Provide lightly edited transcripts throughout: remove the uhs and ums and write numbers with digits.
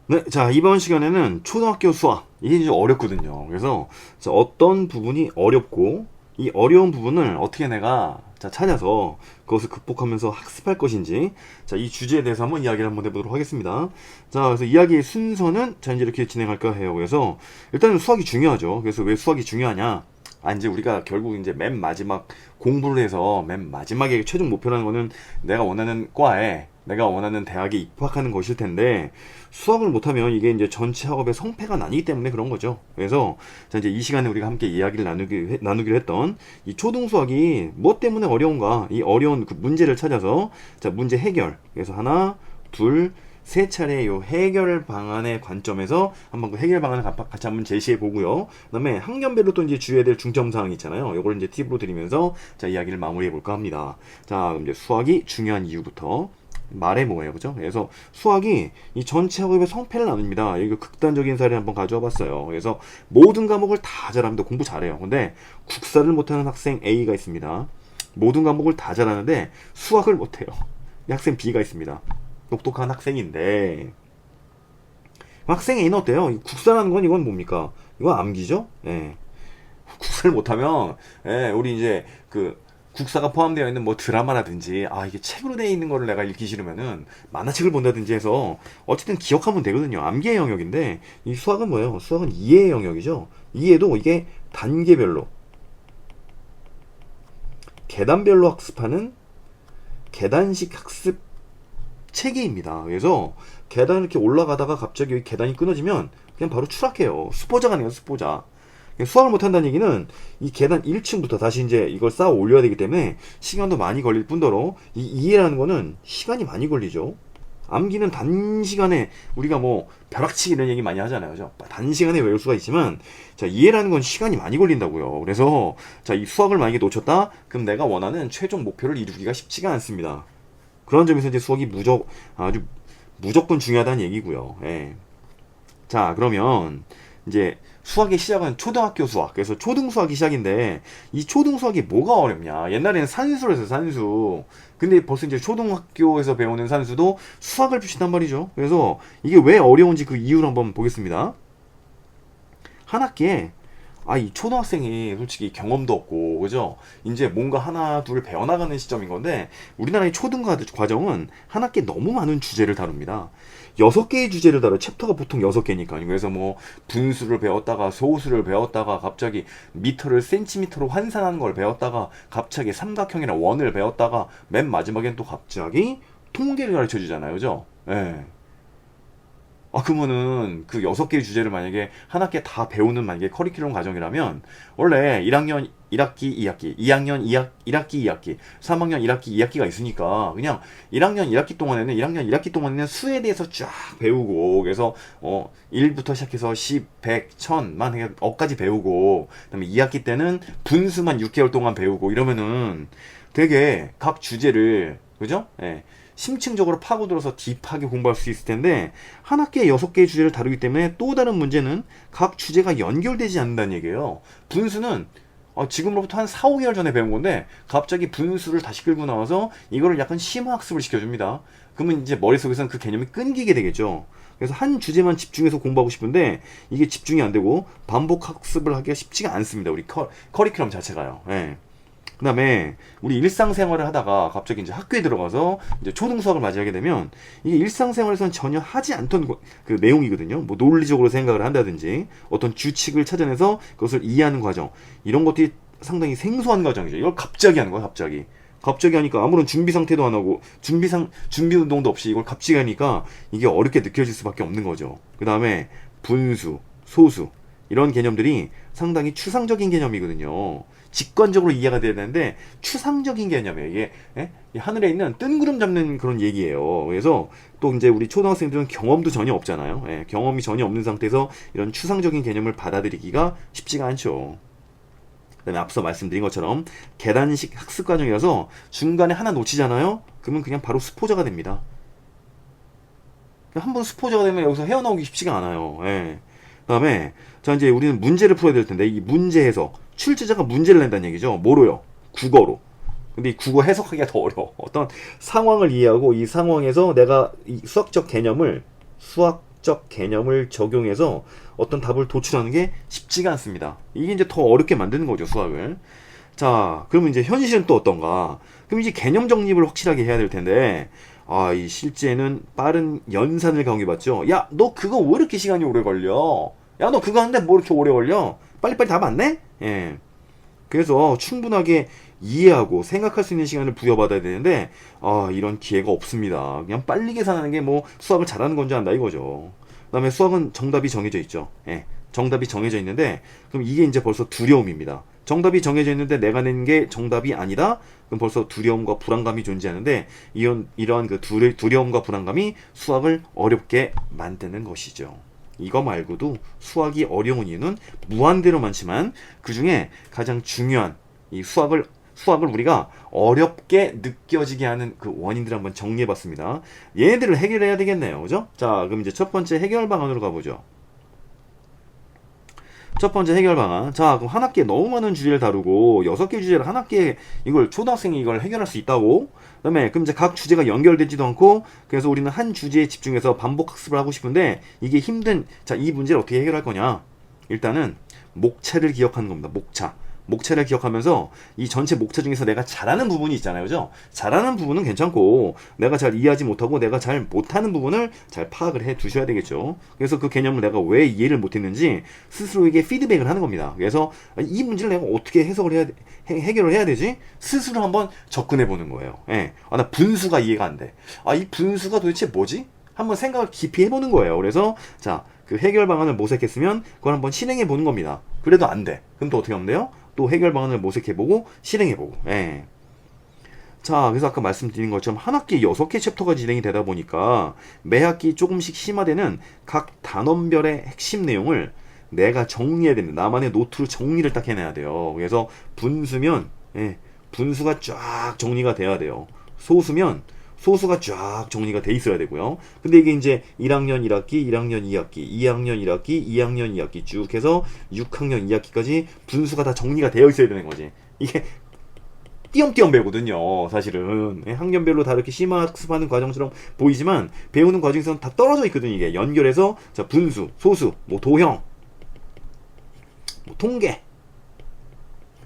네, 자, 이번 시간에는 초등학교 수학. 이게 이제 어렵거든요. 그래서 자, 어떤 부분이 어렵고, 이 어려운 부분을 어떻게 내가 자, 찾아서 그것을 극복하면서 학습할 것인지, 자, 이 주제에 대해서 한번 이야기를 한번 해보도록 하겠습니다. 자, 그래서 이야기의 순서는 자, 이제 이렇게 진행할까 해요. 그래서 일단은 수학이 중요하죠. 그래서 왜 수학이 중요하냐? 아, 이제 우리가 결국 이제 맨 마지막 공부를 해서 맨 마지막에 최종 목표라는 거는 내가 원하는 과에 내가 원하는 대학에 입학하는 것일 텐데 수학을 못하면 이게 이제 전체 학업의 성패가 나뉘기 때문에 그런 거죠. 그래서 자 이제 이 시간에 우리가 함께 이야기를 나누기로 했던 이 초등 수학이 뭐 때문에 어려운가 이 어려운 그 문제를 찾아서 자 문제 해결 그래서 하나 둘 세 차례 요 해결 방안의 관점에서 한번 그 해결 방안을 같이 한번 제시해 보고요. 그다음에 학년별로 또 이제 주의해야 될 중점 사항이 있잖아요. 요걸 이제 팁으로 드리면서 자 이야기를 마무리해 볼까 합니다. 자 그럼 이제 수학이 중요한 이유부터 말해 뭐예요, 그죠? 그래서 수학이 이 전체 학업의 성패를 나눕니다. 이거 극단적인 사례 한번 가져와 봤어요. 그래서 모든 과목을 다 잘합니다. 공부 잘해요. 근데 국사를 못하는 학생 A가 있습니다. 모든 과목을 다 잘하는데 수학을 못해요. 이 학생 B가 있습니다. 똑똑한 학생인데 학생 A는 어때요? 국사라는 건 이건 뭡니까? 이건 암기죠? 예. 국사를 못하면 예, 우리 이제 그 국사가 포함되어 있는 뭐 드라마라든지 아 이게 책으로 되어 있는 거를 내가 읽기 싫으면은 만화책을 본다든지 해서 어쨌든 기억하면 되거든요. 암기의 영역인데 이 수학은 뭐예요? 수학은 이해의 영역이죠. 이해도 이게 단계별로 계단별로 학습하는 계단식 학습 체계입니다. 그래서 계단 이렇게 올라가다가 갑자기 여기 계단이 끊어지면 그냥 바로 추락해요. 수포자가 아니에요, 수포자. 수학을 못한다는 얘기는 이 계단 1층부터 다시 이제 이걸 쌓아 올려야 되기 때문에 시간도 많이 걸릴 뿐더러 이 이해라는 거는 시간이 많이 걸리죠. 암기는 단시간에 우리가 뭐 벼락치기 이런 얘기 많이 하잖아요. 그죠? 단시간에 외울 수가 있지만 자 이해라는 건 시간이 많이 걸린다고요. 그래서 자 이 수학을 만약에 놓쳤다 그럼 내가 원하는 최종 목표를 이루기가 쉽지가 않습니다. 그런 점에서 이제 수학이 아주 무조건 중요하다는 얘기고요. 예. 자 그러면 이제 수학의 시작은 초등학교 수학. 그래서 초등 수학이 시작인데 이 초등 수학이 뭐가 어렵냐? 옛날에는 산수를 해서 산수. 근데 벌써 이제 초등학교에서 배우는 산수도 수학을 표시단 말이죠. 그래서 이게 왜 어려운지 그 이유를 한번 보겠습니다. 한 학기에 이 초등학생이 솔직히 경험도 없고, 그죠? 이제 뭔가 하나, 둘 배워나가는 시점인 건데, 우리나라의 초등 과정은 한 학기에 너무 많은 주제를 다룹니다. 6개의 주제를 다뤄. 챕터가 보통 6개니까. 그래서 뭐, 분수를 배웠다가, 소수를 배웠다가, 갑자기 미터를 센티미터로 환산하는 걸 배웠다가, 갑자기 삼각형이나 원을 배웠다가, 맨 마지막엔 또 갑자기 통계를 가르쳐 주잖아요. 그죠? 예. 그러면은 그 6개의 주제를 만약에 한 학기에 다 배우는 만약에 커리큘럼 과정이라면 원래 1학년 1학기 2학기, 2학년 1학기 2학기, 3학년 1학기 2학기가 있으니까 그냥 1학년 1학기 동안에는 1학년 1학기 동안에는 수에 대해서 쫙 배우고 그래서 1부터 시작해서 10, 100, 1000만 해 억까지 배우고 그다음에 2학기 때는 분수만 6개월 동안 배우고 이러면은 되게 각 주제를 그죠? 예. 심층적으로 파고들어서 딥하게 공부할 수 있을 텐데 한 학기에 6개의 주제를 다루기 때문에 또 다른 문제는 각 주제가 연결되지 않는다는 얘기예요. 분수는 지금으로부터 한 4, 5개월 전에 배운 건데 갑자기 분수를 다시 끌고 나와서 이거를 약간 심화학습을 시켜줍니다. 그러면 이제 머릿속에서는 그 개념이 끊기게 되겠죠. 그래서 한 주제만 집중해서 공부하고 싶은데 이게 집중이 안 되고 반복 학습을 하기가 쉽지가 않습니다. 우리 커리큘럼 자체가요. 예. 그 다음에 우리 일상생활을 하다가 갑자기 이제 학교에 들어가서 이제 초등 수학을 맞이하게 되면 이게 일상생활에서는 전혀 하지 않던 그 내용이거든요. 뭐 논리적으로 생각을 한다든지 어떤 규칙을 찾아내서 그것을 이해하는 과정 이런 것들이 상당히 생소한 과정이죠. 이걸 갑자기 하는 거야, 갑자기 하니까 아무런 준비 상태도 안 하고 준비 운동도 없이 이걸 갑자기 하니까 이게 어렵게 느껴질 수밖에 없는 거죠. 그 다음에 분수, 소수 이런 개념들이 상당히 추상적인 개념이거든요. 직관적으로 이해가 돼야 되는데 추상적인 개념이에요. 이게 하늘에 있는 뜬구름 잡는 그런 얘기예요. 그래서 또 이제 우리 초등학생들은 경험도 전혀 없잖아요. 경험이 전혀 없는 상태에서 이런 추상적인 개념을 받아들이기가 쉽지가 않죠. 그다음에 앞서 말씀드린 것처럼 계단식 학습 과정이라서 중간에 하나 놓치잖아요. 그러면 그냥 바로 수포자가 됩니다. 한 번 수포자가 되면 여기서 헤어나오기 쉽지가 않아요. 그다음에 자 이제 우리는 문제를 풀어야 될 텐데 이 문제 해석 출제자가 문제를 낸다는 얘기죠. 뭐로요? 국어로. 근데 이 국어 해석하기가 더 어려워. 어떤 상황을 이해하고 이 상황에서 내가 이 수학적 수학적 개념을 적용해서 어떤 답을 도출하는 게 쉽지가 않습니다. 이게 이제 더 어렵게 만드는 거죠, 수학을. 자, 그러면 이제 현실은 또 어떤가? 그럼 이제 개념 정립을 확실하게 해야 될 텐데, 이 실제는 빠른 연산을 강요받죠. 야, 너 그거 왜 이렇게 시간이 오래 걸려? 야, 너 그거 하는데 뭐 이렇게 오래 걸려? 빨리빨리 답 안 내? 예. 그래서 충분하게 이해하고 생각할 수 있는 시간을 부여받아야 되는데, 이런 기회가 없습니다. 그냥 빨리 계산하는 게 뭐 수학을 잘하는 건 줄 안다 이거죠. 그 다음에 수학은 정답이 정해져 있죠. 예. 정답이 정해져 있는데, 그럼 이게 이제 벌써 두려움입니다. 정답이 정해져 있는데 내가 낸 게 정답이 아니다? 그럼 벌써 두려움과 불안감이 존재하는데, 이러한 그 두려움과 불안감이 수학을 어렵게 만드는 것이죠. 이거 말고도 수학이 어려운 이유는 무한대로 많지만, 그 중에 가장 중요한 이 수학을 우리가 어렵게 느껴지게 하는 그 원인들을 한번 정리해 봤습니다. 얘네들을 해결해야 되겠네요. 그죠? 자, 그럼 이제 첫 번째 해결 방안으로 가보죠. 첫 번째 해결 방안. 자, 그럼 한 학기에 너무 많은 주제를 다루고 6개 주제를 한 학기에 이걸 초등학생이 이걸 해결할 수 있다고? 그다음에 그럼 이제 각 주제가 연결되지도 않고, 그래서 우리는 한 주제에 집중해서 반복 학습을 하고 싶은데 이게 힘든. 자, 이 문제를 어떻게 해결할 거냐? 일단은 목차를 기억하는 겁니다. 목차를 기억하면서 이 전체 목차 중에서 내가 잘하는 부분이 있잖아요. 그죠? 잘하는 부분은 괜찮고, 내가 잘 이해하지 못하고 내가 잘 못하는 부분을 잘 파악을 해 두셔야 되겠죠. 그래서 그 개념을 내가 왜 이해를 못했는지 스스로에게 피드백을 하는 겁니다. 그래서 이 문제를 내가 어떻게 해결을 해야 되지? 스스로 한번 접근해 보는 거예요. 예. 나 분수가 이해가 안 돼. 이 분수가 도대체 뭐지? 한번 생각을 깊이 해보는 거예요. 그래서 자, 그 해결 방안을 모색했으면 그걸 한번 실행해 보는 겁니다. 그래도 안 돼. 그럼 또 어떻게 하면 돼요? 또 해결 방안을 모색해보고 실행해보고. 예. 자, 그래서 아까 말씀드린 것처럼 한 학기에 6개 챕터가 진행이 되다 보니까 매 학기 조금씩 심화되는 각 단원별의 핵심 내용을 내가 정리해야 됩니다. 나만의 노트로 정리를 딱 해내야 돼요. 그래서 분수면 분수가 쫙 정리가 돼야 돼요. 소수면 소수가 쫙 정리가 돼 있어야 되고요. 근데 이게 이제 1학년 1학기, 1학년 2학기, 2학년 1학기, 2학년 2학기 쭉 해서 6학년 2학기까지 분수가 다 정리가 되어 있어야 되는 거지. 이게 띄엄띄엄 배우거든요. 사실은 학년별로 다 이렇게 심화학습하는 과정처럼 보이지만 배우는 과정에서는 다 떨어져 있거든요. 이게 연결해서 자, 분수, 소수, 뭐 도형, 뭐 통계,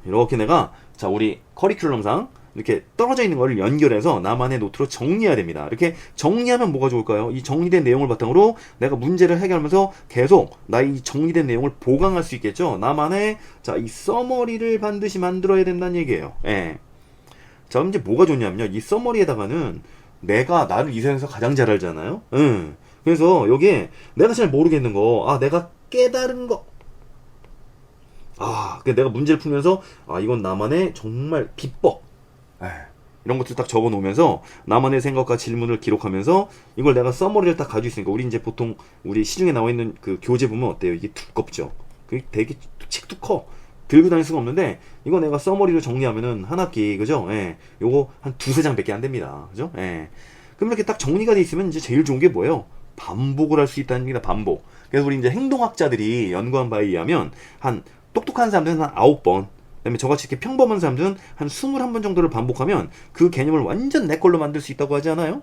이렇게 내가 자, 우리 커리큘럼상 이렇게 떨어져 있는 거를 연결해서 나만의 노트로 정리해야 됩니다. 이렇게 정리하면 뭐가 좋을까요? 이 정리된 내용을 바탕으로 내가 문제를 해결하면서 계속 나 이 정리된 내용을 보강할 수 있겠죠. 나만의 자, 이 서머리를 반드시 만들어야 된다는 얘기예요. 예. 자, 이제 뭐가 좋냐면요, 이 서머리에다가는 내가 나를 이 세상에서 가장 잘 알잖아요. 그래서 여기에 내가 잘 모르겠는 거, 내가 깨달은 거, 내가 문제를 풀면서 이건 나만의 정말 비법, 이런 것들 딱 적어 놓으면서 나만의 생각과 질문을 기록하면서 이걸 내가 서머리를 딱 가지고 있으니까, 우리 이제 보통 우리 시중에 나와 있는 그 교재 보면 어때요? 이게 두껍죠. 그게 되게 책도 커. 들고 다닐 수가 없는데 이거 내가 서머리로 정리하면은 한 학기, 그죠? 요거 한 2-3장 밖에 안 됩니다. 그죠? 그럼 이렇게 딱 정리가 돼 있으면 이제 제일 좋은 게 뭐예요? 반복을 할 수 있다는 얘기다, 반복. 그래서 우리 이제 행동학자들이 연구한 바에 의하면 한 똑똑한 사람들은 한 9번, 그다음에 저같이 이렇게 평범한 사람들은 한 21번 정도를 반복하면 그 개념을 완전 내 걸로 만들 수 있다고 하지 않아요?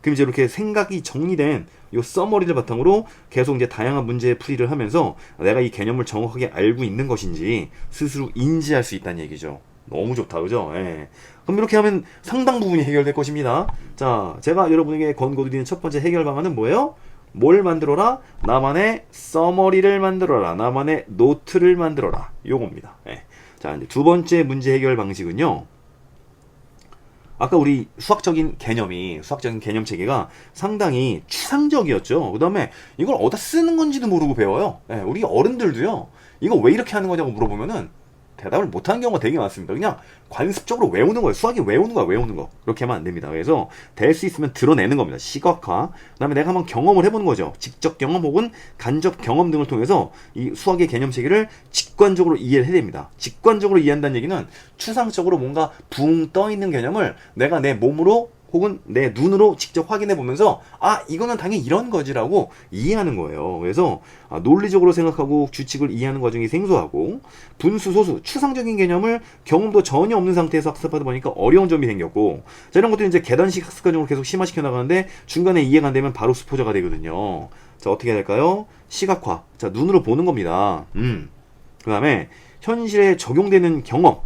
그럼 이제 이렇게 생각이 정리된 요 서머리를 바탕으로 계속 이제 다양한 문제 풀이를 하면서 내가 이 개념을 정확하게 알고 있는 것인지 스스로 인지할 수 있다는 얘기죠. 너무 좋다, 그죠? 그럼 이렇게 하면 상당 부분이 해결될 것입니다. 자, 제가 여러분에게 권고드리는 첫 번째 해결 방안은 뭐예요? 뭘 만들어라? 나만의 서머리를 만들어라. 나만의 노트를 만들어라. 요겁니다. 자, 이제 두 번째 문제 해결 방식은요, 아까 우리 수학적인 개념 체계가 상당히 추상적이었죠. 그 다음에 이걸 어디다 쓰는 건지도 모르고 배워요. 우리 어른들도요, 이거 왜 이렇게 하는 거냐고 물어보면은 대답을 못하는 경우가 되게 많습니다. 그냥 관습적으로 외우는 거예요. 수학이 외우는 거. 그렇게 하면 안 됩니다. 그래서 될 수 있으면 드러내는 겁니다. 시각화. 그 다음에 내가 한번 경험을 해보는 거죠. 직접 경험 혹은 간접 경험 등을 통해서 이 수학의 개념 체계를 직관적으로 이해를 해야 됩니다. 직관적으로 이해한다는 얘기는 추상적으로 뭔가 붕 떠있는 개념을 내가 내 몸으로 혹은 내 눈으로 직접 확인해 보면서 아 이거는 당연히 이런 거지라고 이해하는 거예요. 그래서 논리적으로 생각하고 규칙을 이해하는 과정이 생소하고 분수, 소수, 추상적인 개념을 경험도 전혀 없는 상태에서 학습하다 보니까 어려운 점이 생겼고 자 이런 것들이 이제 계단식 학습 과정으로 계속 심화시켜 나가는데 중간에 이해가 안 되면 바로 수포자가 되거든요. 자 어떻게 해야 될까요? 시각화. 자 눈으로 보는 겁니다. 그 다음에 현실에 적용되는 경험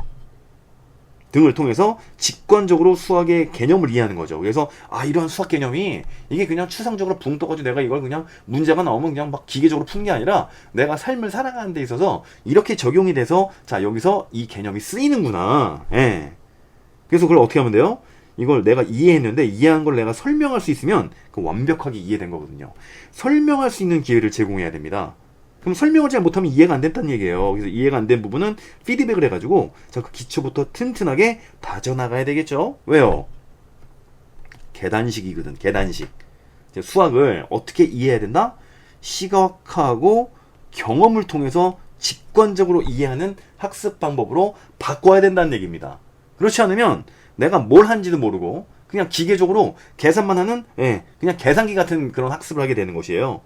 등을 통해서 직관적으로 수학의 개념을 이해하는 거죠. 그래서 이런 수학 개념이 이게 그냥 추상적으로 붕 떠가지고 내가 이걸 그냥 문제가 나오면 그냥 막 기계적으로 푸는 게 아니라 내가 삶을 살아가는 데 있어서 이렇게 적용이 돼서 자 여기서 이 개념이 쓰이는구나. 예. 그래서 그걸 어떻게 하면 돼요? 이걸 내가 이해했는데 이해한 걸 내가 설명할 수 있으면 그 완벽하게 이해된 거거든요. 설명할 수 있는 기회를 제공해야 됩니다. 그럼 설명을 잘 못하면 이해가 안 됐다는 얘기예요. 그래서 이해가 안 된 부분은 피드백을 해가지고 자, 그 기초부터 튼튼하게 다져나가야 되겠죠. 왜요? 계단식이거든. 계단식. 수학을 어떻게 이해해야 된다? 시각화하고 경험을 통해서 직관적으로 이해하는 학습 방법으로 바꿔야 된다는 얘기입니다. 그렇지 않으면 내가 뭘 하는지도 모르고 그냥 기계적으로 계산만 하는 그냥 계산기 같은 그런 학습을 하게 되는 것이에요.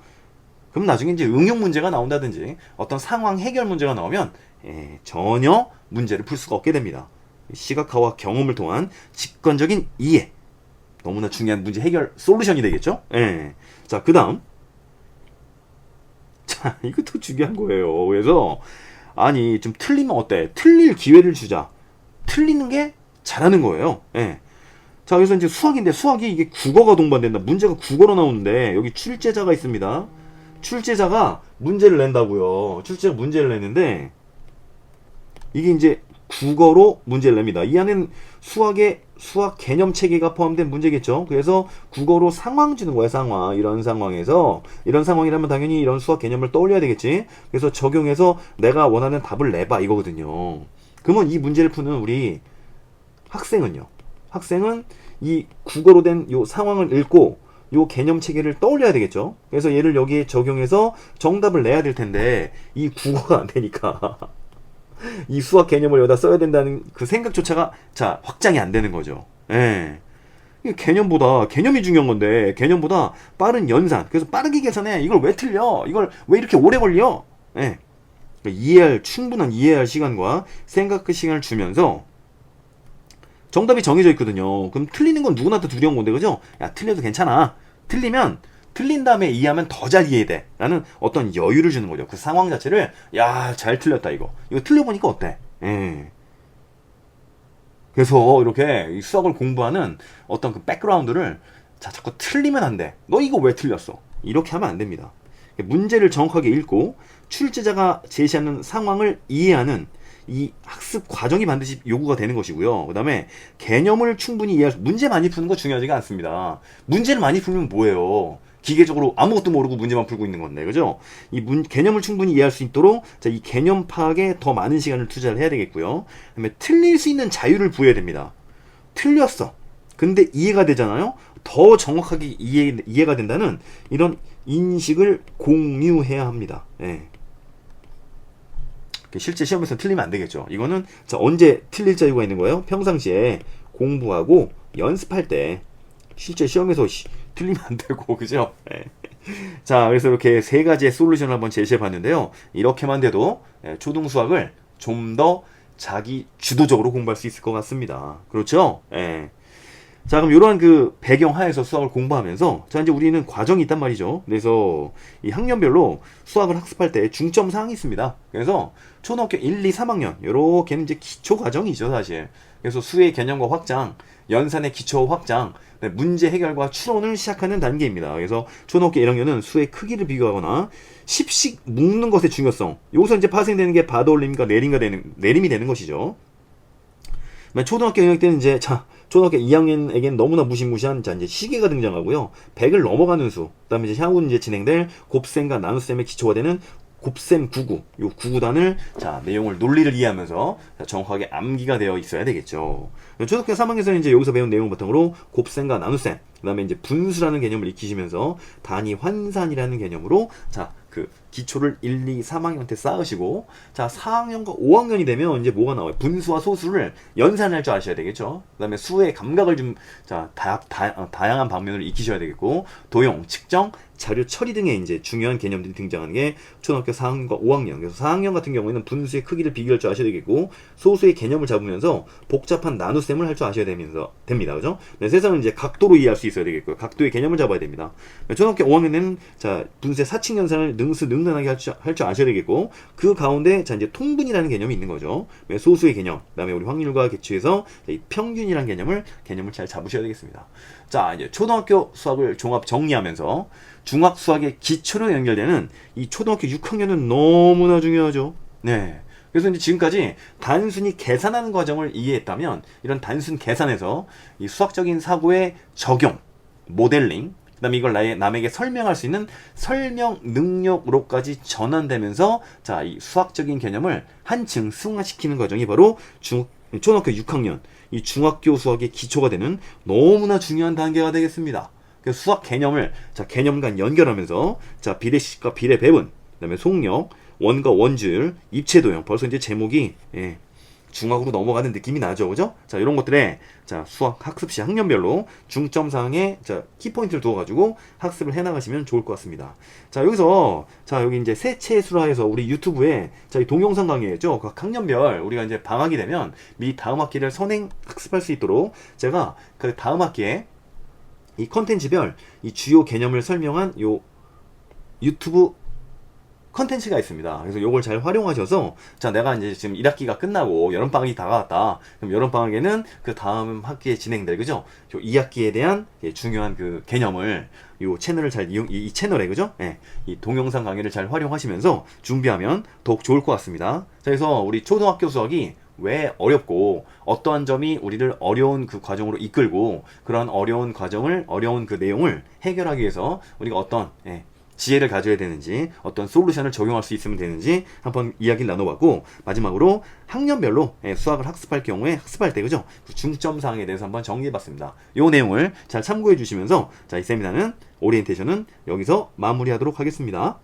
그럼 나중에 이제 응용 문제가 나온다든지 어떤 상황 해결 문제가 나오면 전혀 문제를 풀 수가 없게 됩니다. 시각화와 경험을 통한 직관적인 이해. 너무나 중요한 문제 해결 솔루션이 되겠죠? 자, 그 다음. 자, 이것도 중요한 거예요. 그래서, 아니, 좀 틀리면 어때? 틀릴 기회를 주자. 틀리는 게 잘하는 거예요. 자, 그래서 이제 수학인데, 수학이 이게 국어가 동반된다. 문제가 국어로 나오는데, 여기 출제자가 있습니다. 출제자가 문제를 낸다고요. 출제자가 문제를 냈는데 이게 이제 국어로 문제를 냅니다. 이 안에는 수학 개념 체계가 포함된 문제겠죠. 그래서 국어로 상황 주는 거야. 상황. 이런 상황에서 이런 상황이라면 당연히 이런 수학 개념을 떠올려야 되겠지. 그래서 적용해서 내가 원하는 답을 내봐 이거거든요. 그러면 이 문제를 푸는 우리 학생은요. 학생은 이 국어로 된 요 상황을 읽고 요 개념 체계를 떠올려야 되겠죠. 그래서 얘를 여기에 적용해서 정답을 내야 될 텐데 이 국어가 안 되니까 이 수학 개념을 여기다 써야 된다는 그 생각조차가 자 확장이 안 되는 거죠. 개념이 중요한 건데 개념보다 빠른 연산. 그래서 빠르게 계산해. 이걸 왜 틀려? 이걸 왜 이렇게 오래 걸려? 충분한 이해할 시간과 생각의 시간을 주면서 정답이 정해져 있거든요. 그럼 틀리는 건 누구나 다 두려운 건데, 그죠? 야, 틀려도 괜찮아. 틀린 다음에 이해하면 더 잘 이해돼. 라는 어떤 여유를 주는 거죠. 그 상황 자체를, 야, 잘 틀렸다, 이거. 이거 틀려보니까 어때? 그래서 이렇게 수학을 공부하는 어떤 그 백그라운드를, 자, 자꾸 틀리면 안 돼. 너 이거 왜 틀렸어? 이렇게 하면 안 됩니다. 문제를 정확하게 읽고, 출제자가 제시하는 상황을 이해하는 이 학습 과정이 반드시 요구가 되는 것이고요. 그 다음에 개념을 충분히 이해할 수, 문제 많이 푸는 거 중요하지가 않습니다. 문제를 많이 풀면 뭐예요? 기계적으로 아무것도 모르고 문제만 풀고 있는 건데, 그죠? 개념을 충분히 이해할 수 있도록, 자, 이 개념 파악에 더 많은 시간을 투자를 해야 되겠고요. 그 다음에 틀릴 수 있는 자유를 부여해야 됩니다. 틀렸어. 근데 이해가 되잖아요? 더 정확하게 이해가 된다는 이런 인식을 공유해야 합니다. 실제 시험에서 틀리면 안 되겠죠. 이거는 자, 언제 틀릴 자유가 있는 거예요? 평상시에 공부하고 연습할 때 실제 시험에서 틀리면 안 되고 그죠? 자, 그래서 이렇게 세 가지의 솔루션을 한번 제시해 봤는데요. 이렇게만 돼도 초등 수학을 좀 더 자기 주도적으로 공부할 수 있을 것 같습니다. 그렇죠? 자, 그럼 이러한 그 배경 하에서 수학을 공부하면서 자, 이제 우리는 과정이 있단 말이죠. 그래서 이 학년별로 수학을 학습할 때 중점 사항이 있습니다. 그래서 초등학교 1, 2, 3학년 요렇게는 이제 기초 과정이죠, 사실. 그래서 수의 개념과 확장, 연산의 기초 확장, 문제 해결과 추론을 시작하는 단계입니다. 그래서 초등학교 1학년은 수의 크기를 비교하거나 십식 묶는 것의 중요성. 여기서 이제 파생되는 게 받아올림과 내림이 되는 것이죠. 초등학교 1학년 때는 이제 초등학교 2학년에겐 너무나 무시무시한 이제 시계가 등장하고요. 100을 넘어가는 수. 그다음에 이제 향후 이제 진행될 곱셈과 나눗셈의 기초가 되는 곱셈 99. 요 99단을 내용을 논리를 이해하면서 정확하게 암기가 되어 있어야 되겠죠. 초등학교 3학년에서는 이제 여기서 배운 내용 바탕으로 곱셈과 나눗셈, 그다음에 이제 분수라는 개념을 익히시면서 단위 환산이라는 개념으로 그 기초를 1, 2, 3학년 때 쌓으시고, 자, 4학년과 5학년이 되면 이제 뭐가 나와요? 분수와 소수를 연산할 줄 아셔야 되겠죠. 그 다음에 수의 감각을 좀, 자, 다양한 방면으로 익히셔야 되겠고, 도형, 측정, 자료 처리 등의 이제 중요한 개념들이 등장하는 게 초등학교 4학년과 5학년. 그래서 4학년 같은 경우에는 분수의 크기를 비교할 줄 아셔야 되겠고, 소수의 개념을 잡으면서 복잡한 나눗셈을 할 줄 아셔야 됩니다. 그죠? 네, 세상은 이제 각도로 이해할 수 있어야 되겠고요. 각도의 개념을 잡아야 됩니다. 초등학교 5학년에는 자, 분수의 사칙 연산을 능수능란하게 할 줄 아셔야 되겠고, 그 가운데 자, 이제 통분이라는 개념이 있는 거죠. 소수의 개념, 그다음에 우리 확률과 개취에서 이 평균이라는 개념을 잘 잡으셔야 되겠습니다. 자, 이제 초등학교 수학을 종합 정리하면서 중학 수학의 기초로 연결되는 이 초등학교 6학년은 너무나 중요하죠. 네. 그래서 이제 지금까지 단순히 계산하는 과정을 이해했다면, 이런 단순 계산에서 이 수학적인 사고의 적용, 모델링, 그 다음에 이걸 남에게 설명할 수 있는 설명 능력으로까지 전환되면서, 자, 이 수학적인 개념을 한층 승화시키는 과정이 바로 초등학교 6학년, 이 중학교 수학의 기초가 되는 너무나 중요한 단계가 되겠습니다. 그래서 수학 개념을, 자, 개념 간 연결하면서, 자, 비례식과 비례 배분, 그 다음에 속력, 원과 원줄, 입체 도형. 벌써 이제 제목이, 예, 중학으로 넘어가는 느낌이 나죠, 그죠? 자, 이런 것들에, 자, 수학 학습 시 학년별로 중점 사항에, 자, 키포인트를 두어가지고 학습을 해나가시면 좋을 것 같습니다. 자, 여기서, 자, 여기 이제 세체수라해서 우리 유튜브에, 자, 이 동영상 강의했죠? 각 학년별 우리가 이제 방학이 되면 미 다음 학기를 선행 학습할 수 있도록 제가 그 다음 학기에 이 컨텐츠별 이 주요 개념을 설명한 요 유튜브 컨텐츠가 있습니다. 그래서 요걸 잘 활용하셔서, 자, 내가 이제 지금 1학기가 끝나고 여름방학이 다가왔다. 그럼 여름방학에는 그 다음 학기에 진행될, 그죠? 요 2학기에 대한 중요한 그 개념을 요 채널을 잘 이 채널에, 그죠? 예, 이 동영상 강의를 잘 활용하시면서 준비하면 더욱 좋을 것 같습니다. 자, 그래서 우리 초등학교 수학이 왜 어렵고 어떠한 점이 우리를 어려운 그 과정으로 이끌고, 그런 어려운 과정을, 어려운 그 내용을 해결하기 위해서 우리가 어떤, 예, 지혜를 가져야 되는지, 어떤 솔루션을 적용할 수 있으면 되는지 한번 이야기를 나눠봤고, 마지막으로 학년별로 수학을 학습할 경우에 학습할 때, 그죠? 그 중점 사항에 대해서 한번 정리해봤습니다. 이 내용을 잘 참고해 주시면서, 자, 이 세미나는 오리엔테이션은 여기서 마무리하도록 하겠습니다.